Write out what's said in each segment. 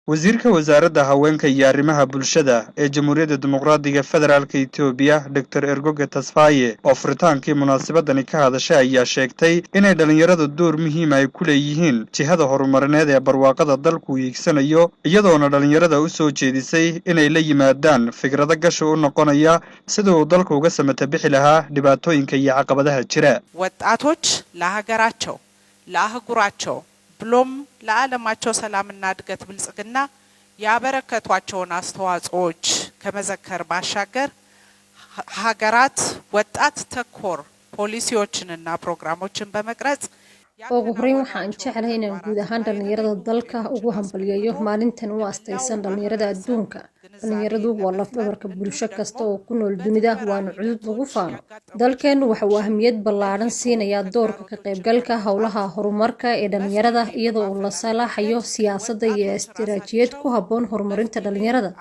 wasiirka wasaaradda haweenka iyo arrimaha bulshada ee Jamhuuriyadda Dimuqraadiga Federaalka Itoobiya Dr. Ergoga Tasfaye oo furitaankii munaasabadani ka hadashay ayaa sheegtay inay dhalinyaradu door muhiim ah ku leeyihiin jihada horumarineed ee barwaaqada dalku hiigsanayo iyadoona dhalinyarada u soo jeedisay inay la yimaadaan fikrado gash u noqonaya sida uu dalku uga samata bixi lahaa dhibaatooyinka iyo caqabadaha jira. ወጣቶች ለሀገራቸው ለአህጉራቸው ብሎም ለዓለማቸው ሰላምና እድገት ብልጽግና ያበረከቷቸውን አስተዋጽኦዎች ከመዘከር ባሻገር ሀገራት ወጣት ተኮር ፖሊሲዎችንና ፕሮግራሞችን በመቅረጽ ugu horeyn waxaan jeclahay inaan guud ahaan dhalinyarada dalka ugu hambalyeeyo maalintan u aastaysan dhalinyarada adduunka. dhalinyaradu waa laf-dhabarka bulsho kasta oo ku nool dunida waana cudud lagu faano. dalkeenu waxa uu ahmiyad ballaaran siinayaa doorka ka qaybgalka howlaha horumarka ee dhalinyarada iyadoo uu la salaaxayo siyaasadda iyo istiraatiijiyad ku habboon horumarinta dhalinyarada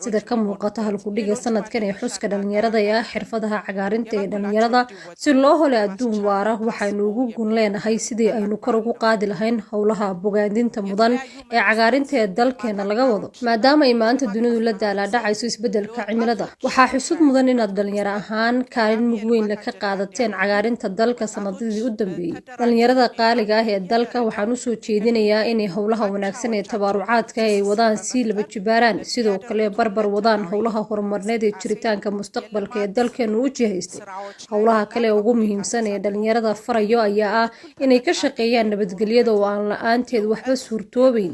sida ka muuqata halkudhiga sanadkan ee xuska dhalinyarada ee xirfadaha cagaarinta ee dhalinyarada si loo helo adduun waara. waxaynu ugu gun leenahay sidii aynu kor ugu qaadi lahayn howlaha bogaadinta mudan ee cagaarinta ee dalkeena laga wado maadaama ay maanta dunidu la daaladhacayso isbedelka cimilada. waxaa xusud mudan inaad dhalinyaro ahaan kaalin mug weyn ka qaadateen cagaarinta dalka sanadadii u dambeeyay. dhalinyarada qaaliga ah ee dalka waxaan u soo jeedinayaa inay howlaha wanaagsan ee tabaarucaadka ay wadaan si laba jibaaraan sidoo kale barbar wadaan howlaha horumarineed ee jiritaanka mustaqbalka ee dalkeenu u jihaystay. howlaha kale ugu muhiimsan ee dhalinyarada farayo ayaa ah inay ka shaqeeyaan nabadgelyada oo aan la'aanteed waxba suurtoobayn.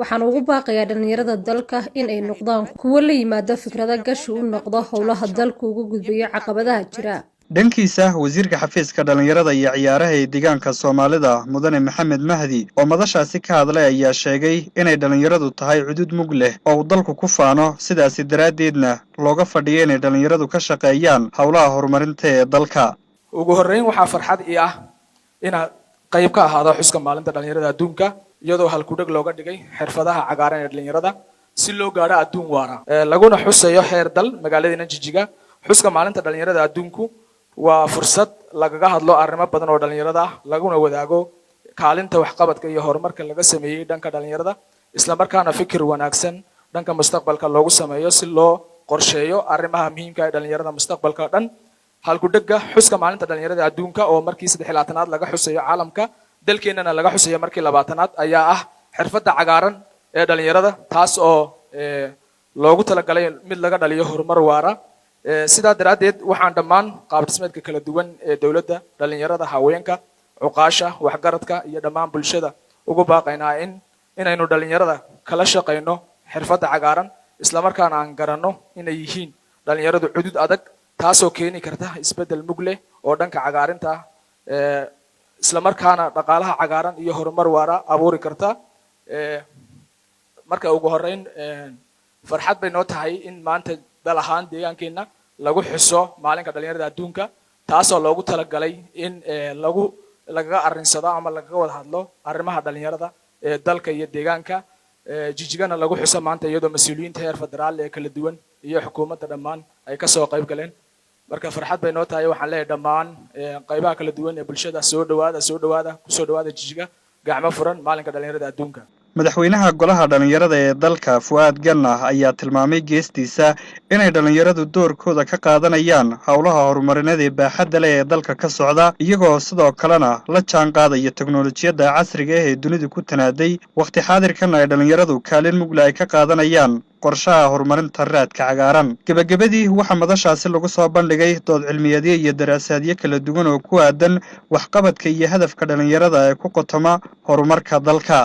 waxaan ugu baaqayaa dhalinyarada dalka in ay noqdaan kuwo la yimaada fikrado gashi u noqda howlaha dalku uga gudbayo caqabadaha jira. dhankiisa wasiirka xafiiska dhalinyarada iyo ciyaaraha ee deegaanka Soomaalida Mudane Maxamed Mahdi oo madashaasi ka hadlay ayaa sheegay inay dhalinyaradu tahay cudud mug leh oo dalku ku faano sidaas daraadeedna looga fadhiyo inay dhalinyaradu ka shaqeeyaan howlaha horumarinta ee dalka. ugu horeyn waxaa farxad ii ah inaad qayb ka ahaado xuska maalinta dhalinyarada adduunka iyadoo halkudhig looga dhigay xirfadaha cagaaran ee dhalinyarada si loo gaaro adduun waara laguna xusayo heer dal magaalada Jigjiga. xuska maalinta dhalinyarada adduunku waa fursad lagaga hadlo arrimo badan oo dhalinyarada ah laguna wadaago kaalinta waxqabadka iyo horumarka laga sameeyay dhanka dhalinyarada isla markaana fikir wanaagsan dhanka mustaqbalka loogu sameeyo si loo qorsheeyo arrimaha muhiimka ah ee dhalinyarada mustaqbalka dhan. halkudhiga xuska maalinta dhalinyarada adduunka oo markii 36aad laga xusayo caalamka dalkeenana laga xusayo markii 20aad ayaa ah xirfadda cagaaran ee dhalinyarada taas oo loogu talagalay mid laga dhaliyo horumar waara. sidaa daraadeed waxaan dhammaan qaab dhismeedka kala duwan ee dawladda dhalinyarada haweenka cuqaasha waxgaradka iyo dhammaan bulshada ugu baaqaynaa inaynu dhalinyarada kala shaqeyno xirfadda cagaaran isla markaana aan garanno inay yihiin dhalinyaradu cudud adag taasoo keeni karta isbedel mug leh oo dhanka cagaarinta isla markaana dhaqaalaha cagaaran iyo horumar waara abuuri karta. marka ugu horeyn farxad bay noo tahay in maanta dal ahaan deegaankeena lagu xuso maalinka dhalinyarada adduunka taasoo loogu talagalay in lagaga arrinsado ama lagaga wada hadlo arrimaha dhalinyarada ee dalka iyo deegaanka. Jijigana lagu xuso maanta iyadoo mas'uuliyiinta heer federaal ee kala duwan iyo xukuumadda dhammaan ay ka soo qayb galeen. marka farxad bay noo tahay waxaan leeyahay dhammaan qaybaha kala duwan ee bulshada soo dhawaada Jijiga gacmo furan maalinka dhalinyarada adduunka. madaxweynaha golaha dhalinyarada ee dalka Fuad Ganna ayaa tilmaamay geestiisa inay dhalinyaradu doorkooda ka qaadanayaan howlaha horumarineed ee baaxadda leh ee dalka ka socda iyagoo sidoo kalena la jaan qaadaya teknoolajiyadda casriga ah ee dunidu ku tanaaday waqti xaadirkan ay dhalinyaradu kaalin mugla ay ka qaadanayaan qorshaha horumarinta raadka cagaaran. gabagabadii waxaa madashaasi lagu soo bandhigay dood cilmiyeedyo iyo daraasaadyo kala duwan oo ku aadan waxqabadka iyo hadafka dhalinyarada ee ku qotoma horumarka dalka.